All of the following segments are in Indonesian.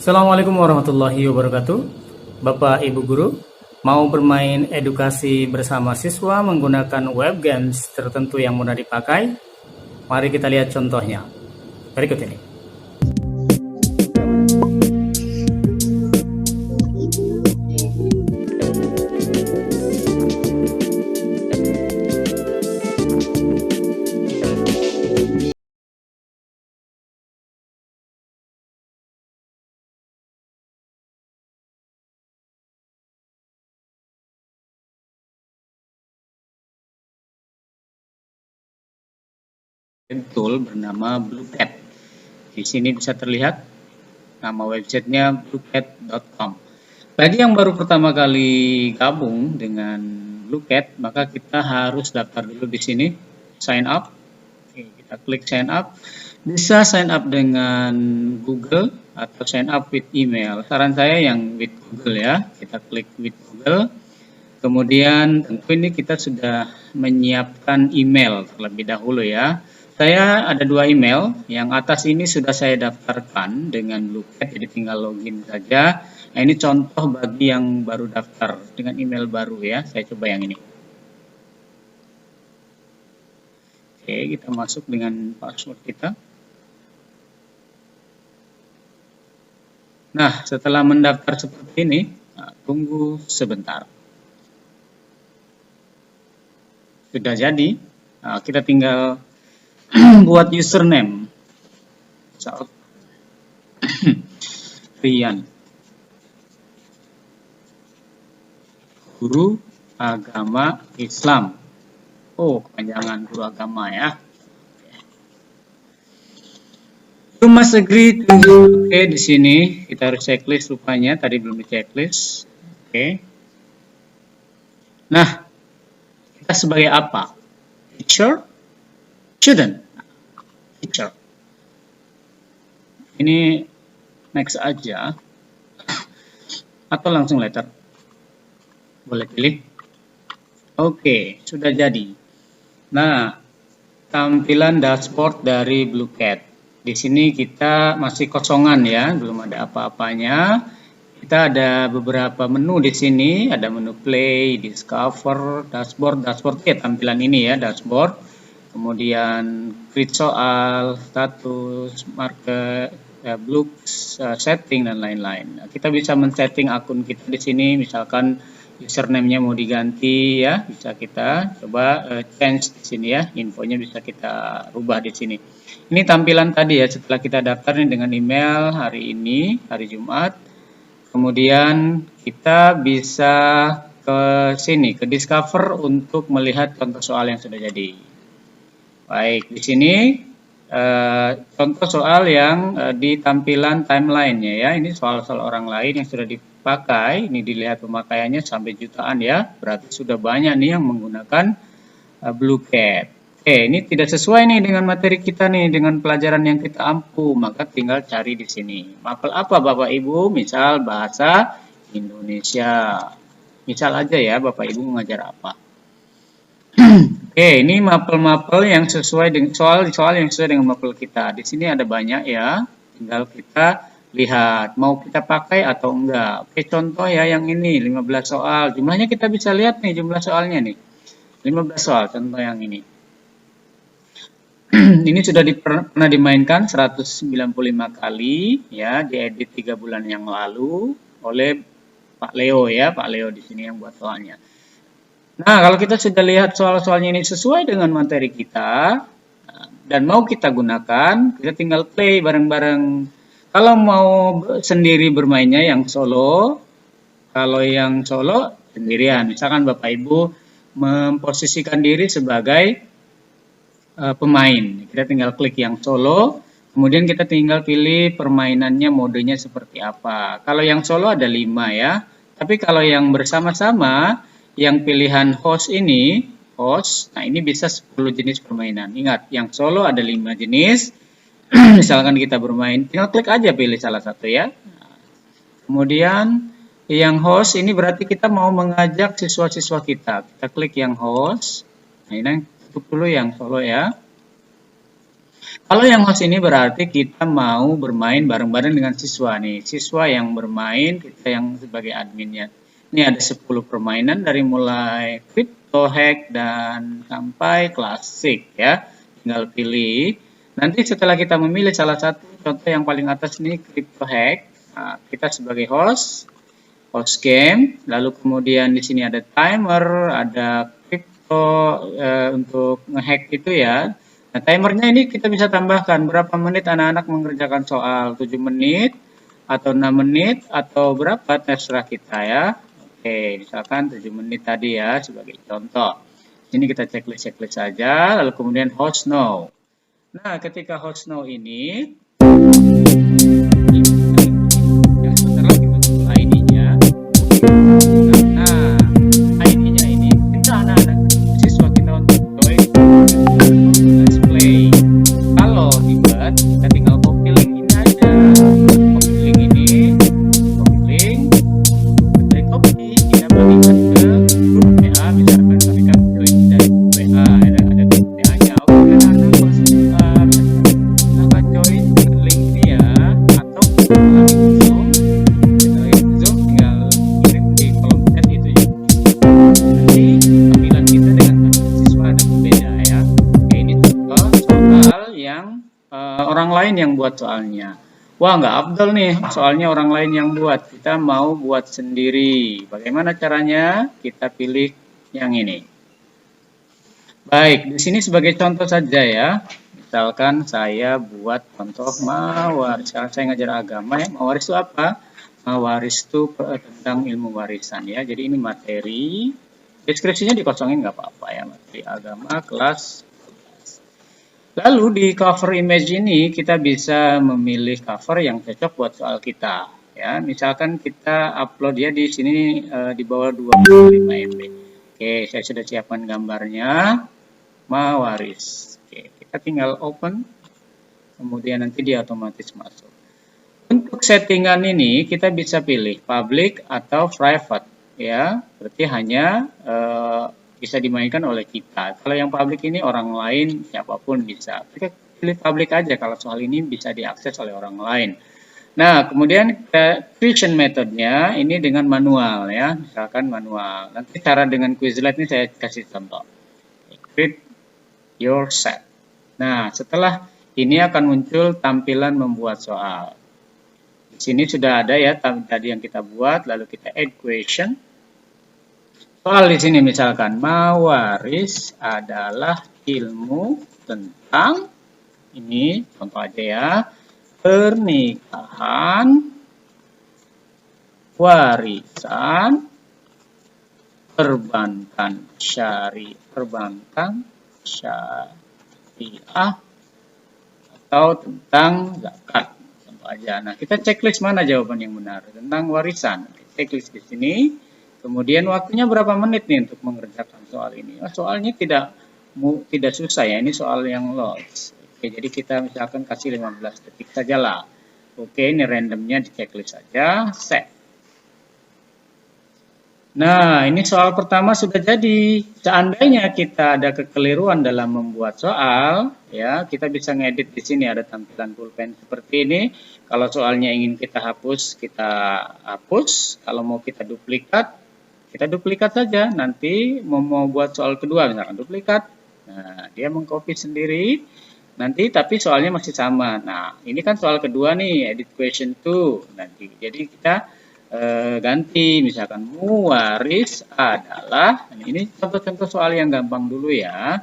Assalamualaikum warahmatullahi wabarakatuh. Bapak Ibu Guru, mau bermain edukasi bersama siswa menggunakan web games tertentu yang mudah dipakai? Mari kita lihat contohnya. Berikut ini. Tool bernama Bluecat. Di sini bisa terlihat nama websitenya bluecat.com. Bagi yang baru pertama kali gabung dengan Bluecat, maka kita harus daftar dulu di sini, sign up. Oke, kita klik sign up. Bisa sign up dengan Google atau sign up with email. Saran saya yang with Google ya. Kita klik with Google. Kemudian tentu ini kita sudah menyiapkan email terlebih dahulu ya. Saya ada dua email, yang atas ini sudah saya daftarkan dengan Bluecat, jadi tinggal login saja. Nah, ini contoh bagi yang baru daftar dengan email baru ya, saya coba yang ini. Oke, kita masuk dengan password kita. Nah, setelah mendaftar seperti ini, tunggu sebentar. Sudah jadi, kita tinggal buat username. Misal Rian, guru agama Islam. Oh, kepanjangan guru agama ya. You must agree to. Oke, di sini kita harus checklist rupanya, tadi belum di checklist. Oke. Nah, kita sebagai apa? Teacher? Student? Teacher. Ini next aja. Atau langsung letter? Boleh pilih. Oke, sudah jadi. Nah, tampilan dashboard dari Bluecat. Di sini kita masih kosongan ya, belum ada apa-apanya. Kita ada beberapa menu di sini, ada menu play, discover, dashboard ya tampilan ini ya, dashboard. Kemudian grid soal, status, market, blocks, setting dan lain-lain. Nah, kita bisa men-setting akun kita di sini, misalkan username-nya mau diganti ya, bisa kita coba change di sini ya, infonya bisa kita rubah di sini. Ini tampilan tadi ya, setelah kita daftar dengan email hari ini, hari Jumat. Kemudian kita bisa ke sini, ke discover untuk melihat contoh soal yang sudah jadi. Baik, di sini contoh soal yang di tampilan timeline-nya ya. Ini soal-soal orang lain yang sudah dipakai. Ini dilihat pemakaiannya sampai jutaan ya. Berarti sudah banyak nih yang menggunakan Bluecat. Oke, ini tidak sesuai nih dengan materi kita nih, dengan pelajaran yang kita ampu. Maka tinggal cari di sini. Mapel apa Bapak Ibu? Misal bahasa Indonesia. Misal aja ya Bapak Ibu mengajar apa. Oke, ini mapel-mapel yang sesuai dengan soal-soal yang sesuai dengan mapel kita. Di sini ada banyak ya, tinggal kita lihat mau kita pakai atau enggak. Oke, contoh ya yang ini 15 soal. Jumlahnya kita bisa lihat nih jumlah soalnya nih. 15 soal contoh yang ini. Ini sudah pernah dimainkan 195 kali ya, diedit 3 bulan yang lalu oleh Pak Leo ya, Pak Leo di sini yang buat soalnya. Nah, kalau kita sudah lihat soal-soalnya ini sesuai dengan materi kita dan mau kita gunakan, kita tinggal play bareng-bareng. Kalau mau sendiri bermainnya yang solo, kalau yang solo sendirian. Misalkan Bapak Ibu memposisikan diri sebagai pemain. Kita tinggal klik yang solo, kemudian kita tinggal pilih permainannya modenya seperti apa. Kalau yang solo ada 5 ya, tapi kalau yang bersama-sama, yang pilihan host ini, nah ini bisa 10 jenis permainan. Ingat, yang solo ada 5 jenis. Misalkan kita bermain, tinggal klik aja pilih salah satu ya. Kemudian yang host ini berarti kita mau mengajak siswa-siswa kita. Kita klik yang host. Nah, ini tutup dulu yang solo ya. Kalau yang host ini berarti kita mau bermain bareng-bareng dengan siswa nih. Siswa yang bermain, kita yang sebagai adminnya. Ini ada 10 permainan dari mulai crypto hack dan sampai klasik ya. Tinggal pilih. Nanti setelah kita memilih salah satu, contoh yang paling atas ini crypto hack. Nah, kita sebagai host game, lalu kemudian di sini ada timer, ada crypto untuk ngehack itu ya. Nah, timernya ini kita bisa tambahkan berapa menit anak-anak mengerjakan soal, 7 menit atau 6 menit atau berapa, terserah kita ya. Oke, misalkan 7 menit tadi ya sebagai contoh. Ini kita checklist saja, lalu kemudian host no. Nah, ketika host no ini sebentar lagi muncul ID-nya. Nah, ID-nya ini kita anak-anak siswa kita untuk join let's play. Kalau dibuat, kita tinggal copy link ini aja. Copy link ini, copy link, dari copy kita bagikan ke grup WA, misalkan kami join dari WA, ada grup WA-nya. Oke, anak-anak silahkan join link ini ya, atau Zoom. Zoom tinggal kirim di kolom chat itu ya. Nanti tampilan kita dengan siswa ada berbeda ya. Oke, ini contoh soal yang orang lain yang buat soalnya. Wah, nggak afdol nih soalnya orang lain yang buat. Kita mau buat sendiri. Bagaimana caranya? Kita pilih yang ini. Baik, di sini sebagai contoh saja ya. Misalkan saya buat contoh mawaris. Sekarang saya ngajar agama ya. Mawaris itu apa? Mawaris itu tentang ilmu warisan ya. Jadi ini materi. Deskripsinya dikosongin nggak apa-apa ya. Materi agama kelas. Lalu di cover image ini kita bisa memilih cover yang cocok buat soal kita. Ya, misalkan kita upload ya di sini di bawah 25 MB. Oke, saya sudah siapkan gambarnya. Mawaris. Oke, kita tinggal open. Kemudian nanti dia otomatis masuk. Untuk settingan ini kita bisa pilih public atau private ya. Berarti hanya bisa dimainkan oleh kita. Kalau yang public ini orang lain siapapun bisa. Kita pilih public aja kalau soal ini bisa diakses oleh orang lain. Nah, kemudian creation methodnya ini dengan manual ya, misalkan manual. Nanti cara dengan Quizlet ini saya kasih contoh. Create your set. Nah, setelah ini akan muncul tampilan membuat soal. Di sini sudah ada ya tadi yang kita buat, lalu kita add question. Soal di sini misalkan mawaris adalah ilmu tentang ini contoh aja ya, pernikahan, warisan, perbankan syariah atau tentang zakat contoh aja. Nah, kita checklist mana jawaban yang benar tentang warisan. Checklist di sini. Kemudian waktunya berapa menit nih untuk mengerjakan soal ini? Oh, soalnya tidak susah ya, ini soal yang lost. Oke, jadi kita misalkan kasih 15 detik saja lah. Oke, ini randomnya di checklist saja, set. Nah, ini soal pertama sudah jadi. Seandainya kita ada kekeliruan dalam membuat soal, ya kita bisa ngedit di sini ada tampilan pulpen seperti ini. Kalau soalnya ingin kita hapus, kita hapus. Kalau mau kita duplikat saja. Nanti mau buat soal kedua misalkan duplikat. Nah, dia mengcopy sendiri. Nanti tapi soalnya masih sama. Nah, ini kan soal kedua nih, edit question 2. Nanti jadi kita ganti misalkan muwaris adalah, ini contoh-contoh soal yang gampang dulu ya.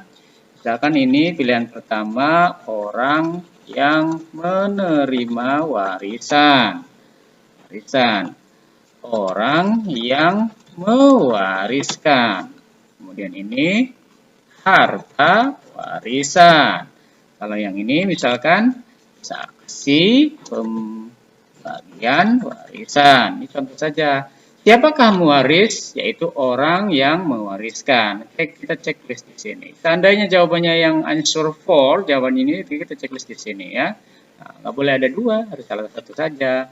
Misalkan ini pilihan pertama, orang yang menerima warisan. Orang yang mewariskan. Kemudian ini harta warisan. Kalau yang ini misalkan saksi pembagian warisan. Ini contoh saja. Siapakah mewaris? Yaitu orang yang mewariskan. Kita checklist di sini. Seandainya jawabannya yang answer for, jawaban ini kita checklist di sini ya. Nah, nggak boleh ada dua, harus salah satu saja.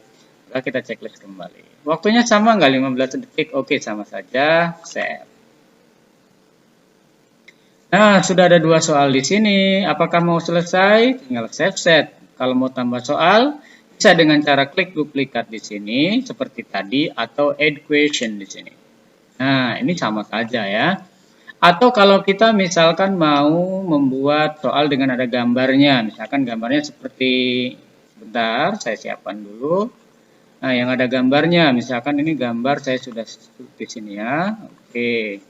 Lalu kita checklist kembali. Waktunya sama nggak 15 detik? Oke, sama saja. Save. Nah, sudah ada 2 soal di sini. Apakah mau selesai? Tinggal save set. Kalau mau tambah soal, bisa dengan cara klik duplikat di sini seperti tadi atau add question di sini. Nah, ini sama saja ya. Atau kalau kita misalkan mau membuat soal dengan ada gambarnya, misalkan gambarnya seperti, sebentar, saya siapkan dulu. Nah, yang ada gambarnya, misalkan ini gambar saya sudah di sini ya. Oke.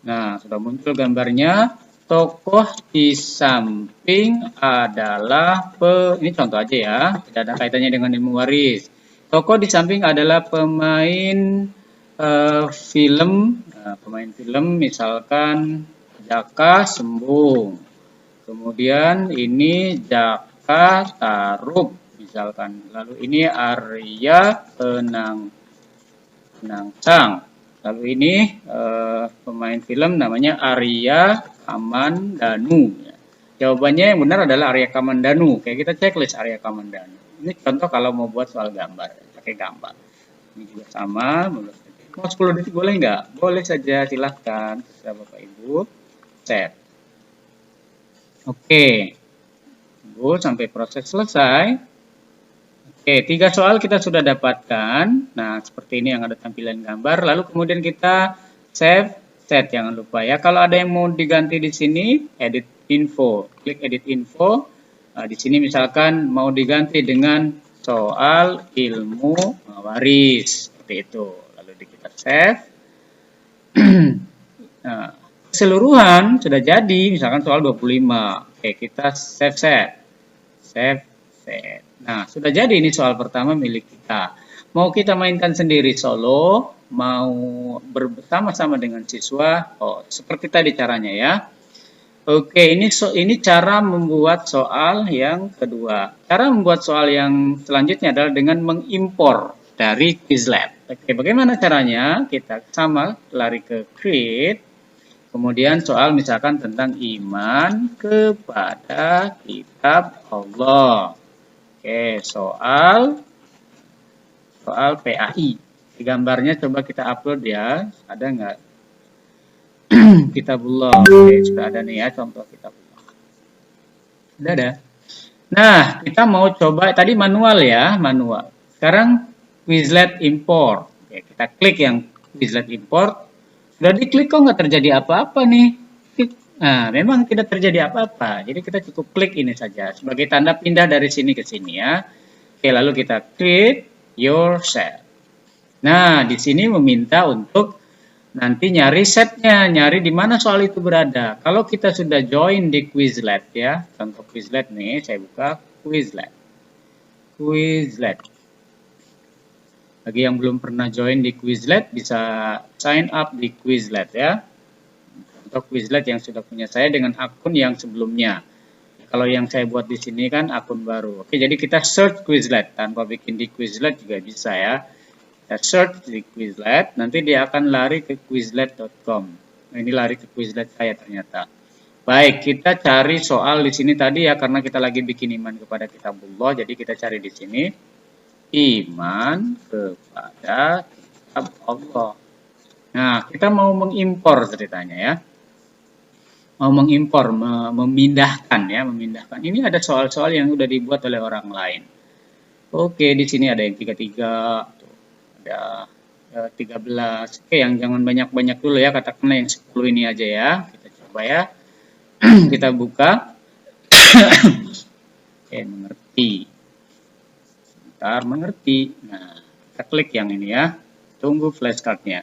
Nah, sudah muncul gambarnya. Tokoh di samping adalah ini contoh aja ya, tidak ada kaitannya dengan ilmu waris. Tokoh di samping adalah pemain film, pemain film misalkan Jaka Sembung. Kemudian ini Jaka Tarub misalkan. Lalu ini Arya Penangsang. Lalu ini pemain film namanya Arya Kamandanu. Jawabannya yang benar adalah Arya Kamandanu. Kayak kita checklist Arya Kamandanu. Ini contoh kalau mau buat soal gambar, pakai gambar. Ini juga sama. Mau 10 detik boleh nggak? Boleh saja, silahkan. Terserah Bapak Ibu. Set. Oke. Tunggu sampai proses selesai. Oke, 3 soal kita sudah dapatkan. Nah, seperti ini yang ada tampilan gambar. Lalu kemudian kita save set, jangan lupa ya. Kalau ada yang mau diganti di sini, edit info. Klik edit info. Nah, di sini misalkan mau diganti dengan soal ilmu waris. Seperti itu. Lalu kita save. Nah, keseluruhan sudah jadi. Misalkan soal 25. Oke, kita save set. Save set. Nah, sudah jadi ini soal pertama milik kita. Mau kita mainkan sendiri solo, mau bersama-sama dengan siswa, seperti tadi caranya ya. Oke, ini cara membuat soal yang kedua. Cara membuat soal yang selanjutnya adalah dengan mengimpor dari Quizlet. Oke, bagaimana caranya? Kita sama lari ke create, kemudian soal misalkan tentang iman kepada kitab Allah. Oke, soal PAI. Gambarnya coba kita upload ya. Ada nggak? Kitabullah. Oke, sudah ada nih ya contoh kitabullah. Sudah ada. Nah, kita mau coba tadi manual ya, manual. Sekarang Quizlet import. Oke, kita klik yang Quizlet import. Sudah diklik kok nggak terjadi apa-apa nih. Nah, memang tidak terjadi apa-apa. Jadi kita cukup klik ini saja sebagai tanda pindah dari sini ke sini ya. Oke, lalu kita create your set. Nah, di sini meminta untuk nanti nyari setnya, nyari di mana soal itu berada. Kalau kita sudah join di Quizlet ya, contoh Quizlet nih, saya buka Quizlet. Quizlet. Bagi yang belum pernah join di Quizlet, bisa sign up di Quizlet ya. Atau Quizlet yang sudah punya saya dengan akun yang sebelumnya. Kalau yang saya buat di sini kan akun baru. Oke, jadi kita search Quizlet tanpa bikin di Quizlet juga bisa ya. Kita search di Quizlet, nanti dia akan lari ke quizlet.com. Nah, ini lari ke Quizlet saya ternyata. Baik, kita cari soal di sini tadi ya karena kita lagi bikin iman kepada kitabullah, jadi kita cari di sini iman kepada kitab Allah. Nah, kita mau mengimpor ceritanya ya. Mau mengimpor, memindahkan ya, memindahkan. Ini ada soal-soal yang sudah dibuat oleh orang lain. Oke, di sini ada yang 33, ada 13. Oke, yang jangan banyak-banyak dulu ya, katakanlah yang 10 ini aja ya. Kita coba ya. Kita buka. Oke, mengerti. Sebentar, mengerti. Nah, kita klik yang ini ya. Tunggu flashcardnya.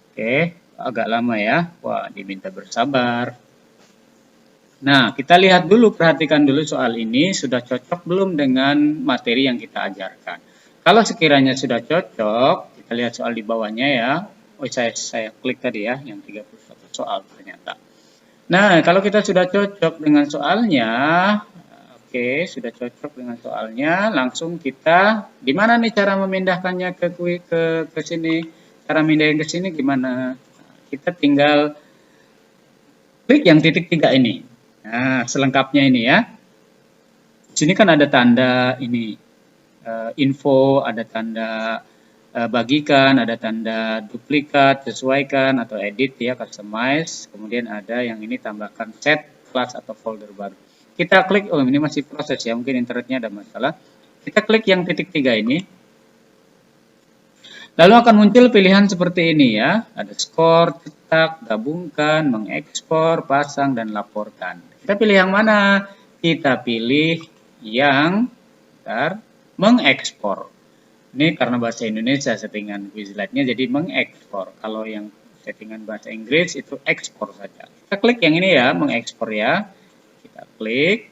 Oke. Agak lama ya. Wah, diminta bersabar. Nah, kita lihat dulu, perhatikan dulu soal ini sudah cocok belum dengan materi yang kita ajarkan. Kalau sekiranya sudah cocok, kita lihat soal di bawahnya ya. Oh, saya klik tadi ya, yang 31 soal ternyata. Nah, kalau kita sudah cocok dengan soalnya, oke, sudah cocok dengan soalnya, langsung kita, di mana nih cara memindahkannya ke sini? Cara mindahin ke sini gimana? Kita tinggal klik yang titik 3 ini. Nah, selengkapnya ini ya. Di sini kan ada tanda ini info, ada tanda bagikan, ada tanda duplikat, sesuaikan atau edit ya, customize. Kemudian ada yang ini tambahkan set kelas atau folder baru. Kita klik, oh ini masih proses ya, mungkin internetnya ada masalah. Kita klik yang titik 3 ini. Lalu akan muncul pilihan seperti ini ya, ada skor, cetak, gabungkan, mengekspor, pasang, dan laporkan. Kita pilih yang mana? Kita pilih yang mengekspor. Ini karena bahasa Indonesia settingan Quizlet-nya jadi mengekspor. Kalau yang settingan bahasa Inggris itu ekspor saja. Kita klik yang ini ya, mengekspor ya. Kita klik.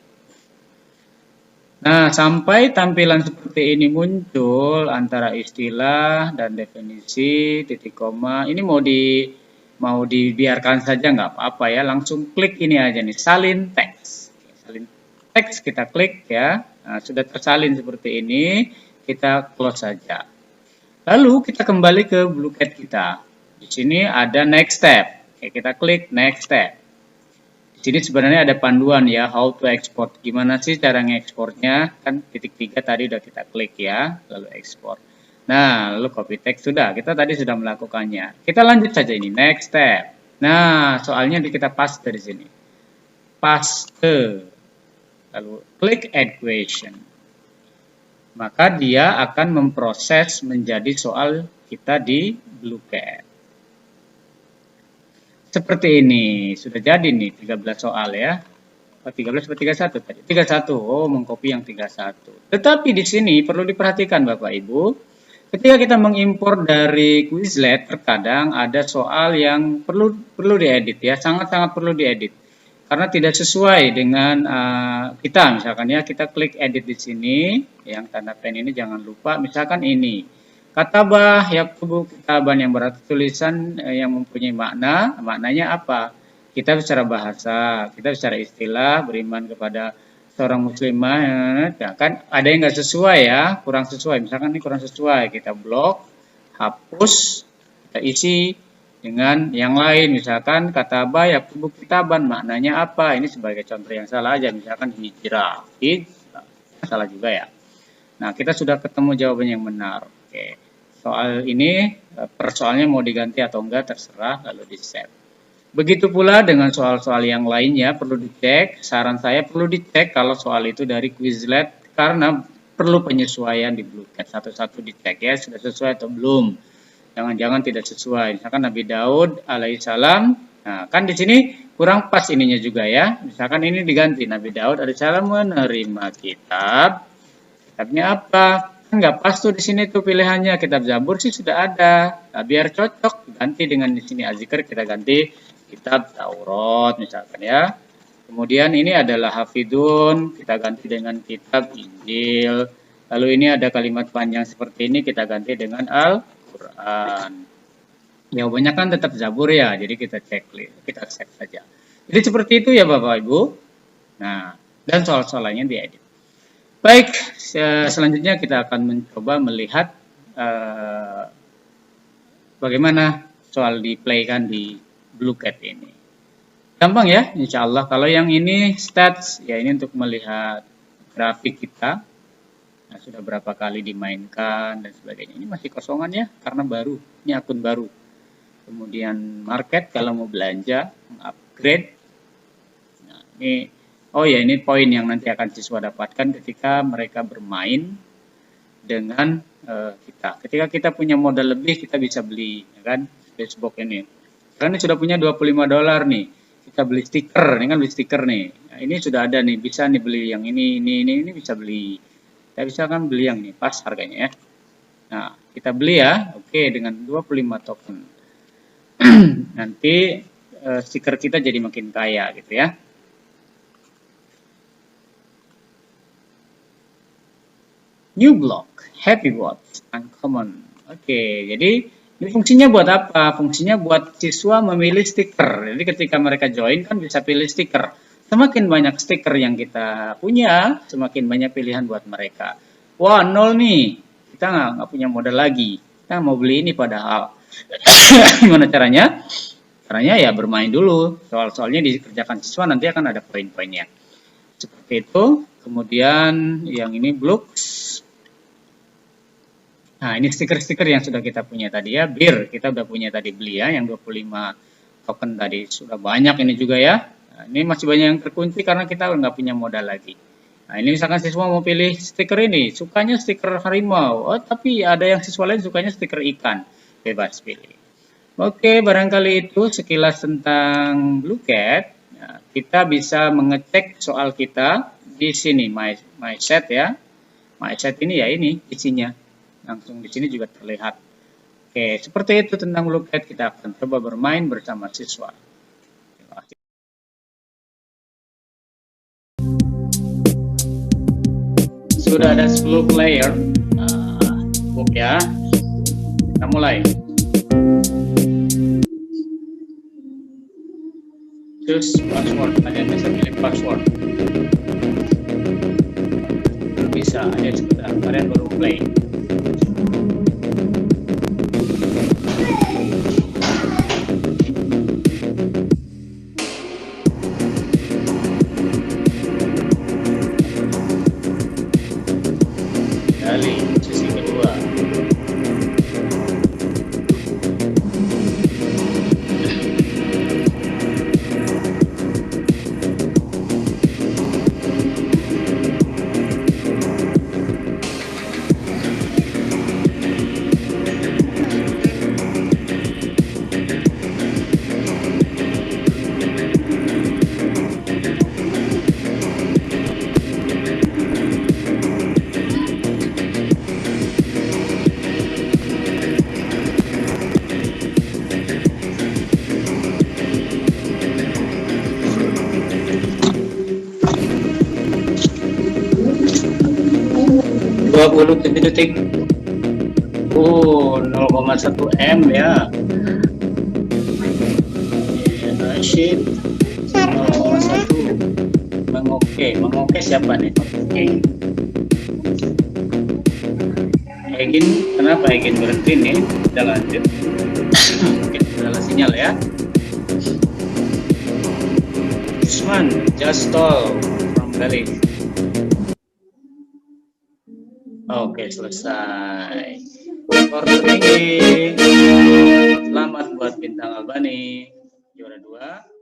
Nah, sampai tampilan seperti ini muncul antara istilah dan definisi, titik koma. Ini mau dibiarkan saja nggak apa-apa ya. Langsung klik ini aja nih, salin teks. Salin teks kita klik ya. Nah, sudah tersalin seperti ini. Kita close saja. Lalu kita kembali ke Bluecat kita. Di sini ada next step. Oke, kita klik next step. Di sini sebenarnya ada panduan ya, how to export. Gimana sih cara ngekspornya? Kan titik 3 tadi udah kita klik ya, lalu ekspor. Nah, lalu copy text sudah. Kita tadi sudah melakukannya. Kita lanjut saja ini, next step. Nah, soalnya kita paste dari sini. Paste. Lalu klik add question. Maka dia akan memproses menjadi soal kita di Bluecat. Seperti ini, sudah jadi nih 13 soal ya. 13 atau 31 tadi? 31, oh mengcopy yang 31. Tetapi di sini perlu diperhatikan Bapak Ibu, ketika kita mengimpor dari Quizlet, terkadang ada soal yang perlu diedit ya, sangat-sangat perlu diedit. Karena tidak sesuai dengan kita, misalkan ya, kita klik edit di sini, yang tanda pen ini jangan lupa, misalkan ini, katabah yaktubu kitaban yang berarti tulisan yang mempunyai makna, maknanya apa? Kita secara bahasa, kita secara istilah, beriman kepada seorang muslimah, ya, kan ada yang nggak sesuai ya, kurang sesuai, misalkan ini kurang sesuai, kita blok, hapus, kita isi dengan yang lain, misalkan kataba yaktubu kitaban maknanya apa? Ini sebagai contoh yang salah aja, misalkan hijrah, salah juga ya. Nah, kita sudah ketemu jawaban yang benar. Oke. Soal ini persoalnya mau diganti atau enggak terserah, lalu di save. Begitu pula dengan soal-soal yang lainnya perlu dicek. Saran saya perlu dicek kalau soal itu dari Quizlet karena perlu penyesuaian di Bluecat. Satu-satu dicek ya, sudah sesuai atau belum. Jangan-jangan tidak sesuai. Misalkan Nabi Daud alaihissalam, nah kan di sini kurang pas ininya juga ya. Misalkan ini diganti, Nabi Daud alaihissalam menerima kitabnya apa? Kan nggak pas tuh di sini tuh pilihannya. Kitab Zabur sih sudah ada. Nah, biar cocok ganti dengan di sini Az-Zikr, kita ganti kitab Taurat misalkan ya. Kemudian ini adalah Hafidun, kita ganti dengan kitab Injil. Lalu ini ada kalimat panjang seperti ini, kita ganti dengan Al-Quran. Jawabannya kan tetap Zabur ya, jadi kita cek saja. Jadi seperti itu ya Bapak Ibu. Nah, dan soal-soalnya diedit. Baik, selanjutnya kita akan mencoba melihat bagaimana soal di play kan di Bluecat ini. Gampang ya, insya Allah. Kalau yang ini stats, ya ini untuk melihat grafik kita. Nah, sudah berapa kali dimainkan dan sebagainya. Ini masih kosongan ya, karena baru. Ini akun baru. Kemudian market kalau mau belanja, upgrade. Nah, ini, oh ya ini poin yang nanti akan siswa dapatkan ketika mereka bermain dengan kita. Ketika kita punya modal lebih, kita bisa beli, ya kan, Facebook ini. Karena ini sudah punya $25 nih. Kita beli stiker, ini kan beli stiker nih. Nah, ini sudah ada nih, bisa nih beli yang ini bisa beli. Kita bisa kan beli yang ini, pas harganya ya. Nah, kita beli ya, oke, dengan 25 token. Nanti stiker kita jadi makin kaya gitu ya. New block, happy watch, uncommon. Oke, jadi ini fungsinya buat apa? Fungsinya buat siswa memilih stiker. Jadi ketika mereka join kan bisa pilih stiker. Semakin banyak stiker yang kita punya, semakin banyak pilihan buat mereka. Wah, 0 nih. Kita nggak punya modal lagi. Kita mau beli ini padahal. Gimana caranya? Caranya ya bermain dulu. Soal-soalnya dikerjakan siswa, nanti akan ada poin-poinnya. Seperti itu. Kemudian yang ini blocks. Nah, ini stiker-stiker yang sudah kita punya tadi ya. Bir, kita udah punya tadi beli ya, yang 25 token tadi. Sudah banyak ini juga ya. Nah, ini masih banyak yang terkunci karena kita nggak punya modal lagi. Nah, ini misalkan siswa mau pilih stiker ini, sukanya stiker harimau. Oh, tapi ada yang siswa lain sukanya stiker ikan. Bebas pilih. Oke, barangkali itu sekilas tentang Blue Cat. Nah, kita bisa mengecek soal kita di sini, my set ya. My set ini ya ini isinya. Langsung di sini juga terlihat. Oke, seperti itu tentang Blue Cat. Kita akan coba bermain bersama siswa. Terima kasih. Sudah ada 10 player. Cukup ya. Kita mulai. Choose password. Kalian bisa pilih password. Bisa, ada sebentar. Kalian baru play. Kali sesi kedua. Detik. Oh, 0,1 M ya. Rashid 0,1. Mengoke siapa nih? Oke. Egin, kenapa Egin berhenti nih? Kita lanjut. Mungkin salah sinyal ya. Usman, just stall from Bali. Oke, selesai. Skor tertinggi. Selamat buat Bintang Albani. Juara 2.